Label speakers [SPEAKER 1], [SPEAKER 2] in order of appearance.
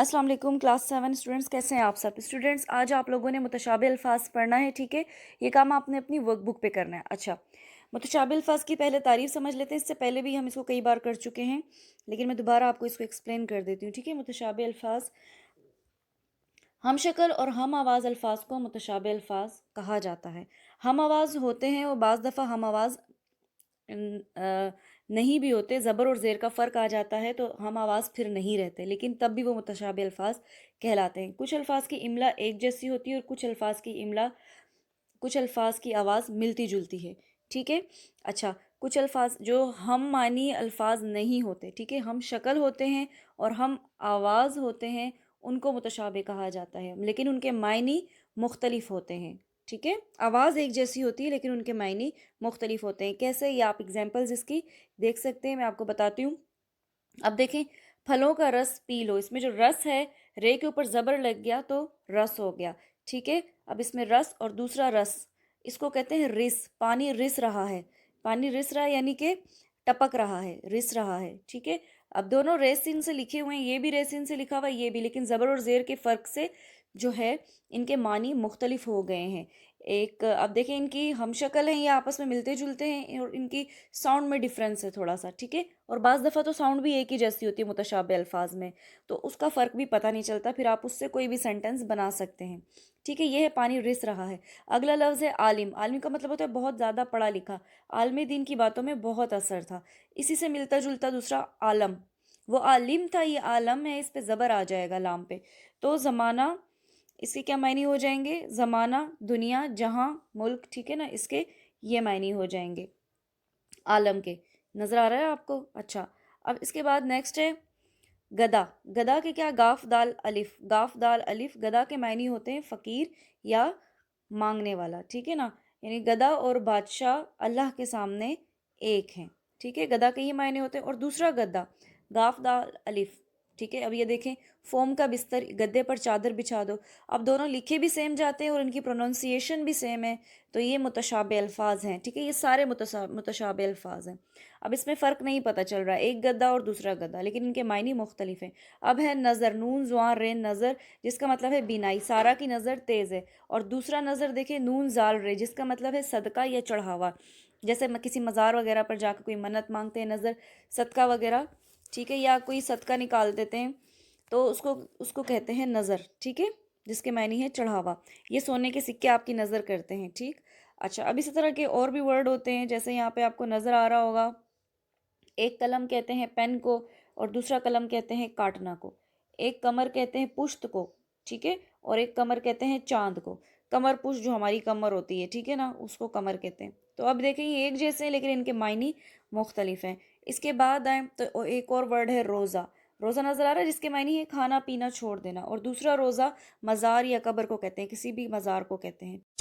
[SPEAKER 1] अस्सलाम वालेकुम class 7 students, कैसे हैं आप सब स्टूडेंट्स। आज आप लोगों ने मुतशाबिह अल्फाज पढ़ना है, ठीक है। ये काम आपने अपनी वर्कबुक पे करना है। अच्छा, मुतशाबिह अल्फाज की पहले तारीफ समझ लेते हैं। इससे पहले भी हम इसको कई बार कर चुके हैं, लेकिन मैं दोबारा आपको इसको एक्सप्लेन कर देती हूँ, ठीक है। मुतशाबिह अल्फाज, हम शक्ल और हम आवाज़ अल्फाज को मुतशाबिह अल्फाज कहा जाता है। हम आवाज़ होते हैं और बाज़ दफ़ा हम आवाज़ नहीं भी होते, ज़बर और ज़ेर का फ़र्क आ जाता है तो हम आवाज़ फिर नहीं रहते, लेकिन तब भी वो मुतशाबिह अल्फाज कहलाते हैं। कुछ अल्फाज की इमला एक जैसी होती है और कुछ अल्फाज की आवाज़ मिलती जुलती है, ठीक है। अच्छा, कुछ अल्फाज जो हम मानी अल्फाज नहीं होते, ठीक है, हम शक्ल होते हैं और हम आवाज़ होते हैं, उनको मुतशाबिह कहा जाता है, लेकिन उनके मायनी मुख्तलिफ होते हैं, ठीक है। आवाज़ एक जैसी होती है लेकिन उनके मायने मुख्तलिफ होते हैं। कैसे, ये आप एग्जाम्पल्स इसकी देख सकते हैं, मैं आपको बताती हूँ। अब देखें, फलों का रस पी लो, इसमें जो रस है, रे के ऊपर ज़बर लग गया तो रस हो गया, ठीक है। अब इसमें रस और दूसरा रस, इसको कहते हैं रिस। पानी रिस रहा है, पानी रिस रहा है यानी कि टपक रहा है, रिस रहा है, ठीक है। अब दोनों रेसिन से लिखे हुए हैं, ये भी रेसिन से लिखा हुआ है, ये भी, लेकिन ज़बर और ज़ेर के फ़र्क से जो है इनके मानी मुख्तलिफ हो गए हैं। एक अब देखें, इनकी हम शक्ल हैं, ये आपस में मिलते जुलते हैं और इनकी साउंड में डिफरेंस है थोड़ा सा, ठीक है। और बाज़ दफ़ा तो साउंड भी एक ही जैसी होती है मुतशाबिह अल्फाज में, तो उसका फ़र्क भी पता नहीं चलता, फिर आप उससे कोई भी सेंटेंस बना सकते हैं, ठीक है। ये है पानी रिस रहा है। अगला लफ्ज़ है आलिम। आलिम का मतलब होता है बहुत ज़्यादा पढ़ा लिखा, आलम दीन की बातों में बहुत असर था। इसी से मिलता जुलता दूसरा आलम, वो आलिम था, ये आलम है, इस पे ज़बर आ जाएगा लाम पे, तो ज़माना, इसके क्या मायने हो जाएंगे, ज़माना, दुनिया, जहाँ, मुल्क, ठीक है ना, इसके ये मायने हो जाएंगे आलम के। नज़र आ रहा है आपको? अच्छा, अब इसके बाद नेक्स्ट है गदा। गदा के क्या, गाफ दाल अलिफ, गाफ दाल अलिफ, गदा के मायने होते हैं फ़कीर या मांगने वाला, ठीक है ना। यानी गदा और बादशाह अल्लाह के सामने एक हैं, ठीक है। गदा के ये मायने होते हैं। और दूसरा गद्दा, गाफ दाल अलिफ, ठीक है। अब ये देखें, फोम का बिस्तर, गद्दे पर चादर बिछा दो। अब दोनों लिखे भी सेम जाते हैं और इनकी प्रोनाउंसिएशन भी सेम है, तो ये मुतशाबिह अल्फाज हैं, ठीक है। ये सारे मुतशाबिह अल्फाज हैं। अब इसमें फ़र्क नहीं पता चल रहा है, एक गद्दा और दूसरा गद्दा, लेकिन इनके मायने मुख्तलिफ हैं। अब है नज़र, नून ज़ुआन रेन नज़र, जिसका मतलब है बीनाई, सारा की नज़र तेज़ है। और दूसरा नज़र देखें, नून जाल रे, जिसका मतलब है सदका या चढ़ावा, जैसे किसी मज़ार वगैरह पर जाकर कोई मन्नत मांगते हैं, नज़र सदका वगैरह, ठीक है, या कोई सदका निकाल देते हैं, तो उसको उसको कहते हैं नज़र, ठीक है, जिसके मायने है चढ़ावा। ये सोने के सिक्के आपकी नज़र करते हैं, ठीक। अच्छा, अब इसी तरह के और भी वर्ड होते हैं, जैसे यहाँ पे आपको नज़र आ रहा होगा, एक कलम कहते हैं पेन को और दूसरा कलम कहते हैं काटना को। एक कमर कहते हैं पुश्त को, ठीक है, और एक कमर कहते हैं चांद को। कमर पुश्त जो हमारी कमर होती है, ठीक है ना, उसको कमर कहते हैं। तो अब देखें, ये एक जैसे हैं लेकिन इनके मायने मुख्तलिफ हैं। इसके बाद आए तो एक और वर्ड है रोज़ा। रोज़ा नज़र आ रहा है, जिसके मायने है खाना पीना छोड़ देना। और दूसरा रोज़ा मज़ार या कब्र को कहते हैं, किसी भी मज़ार को कहते हैं।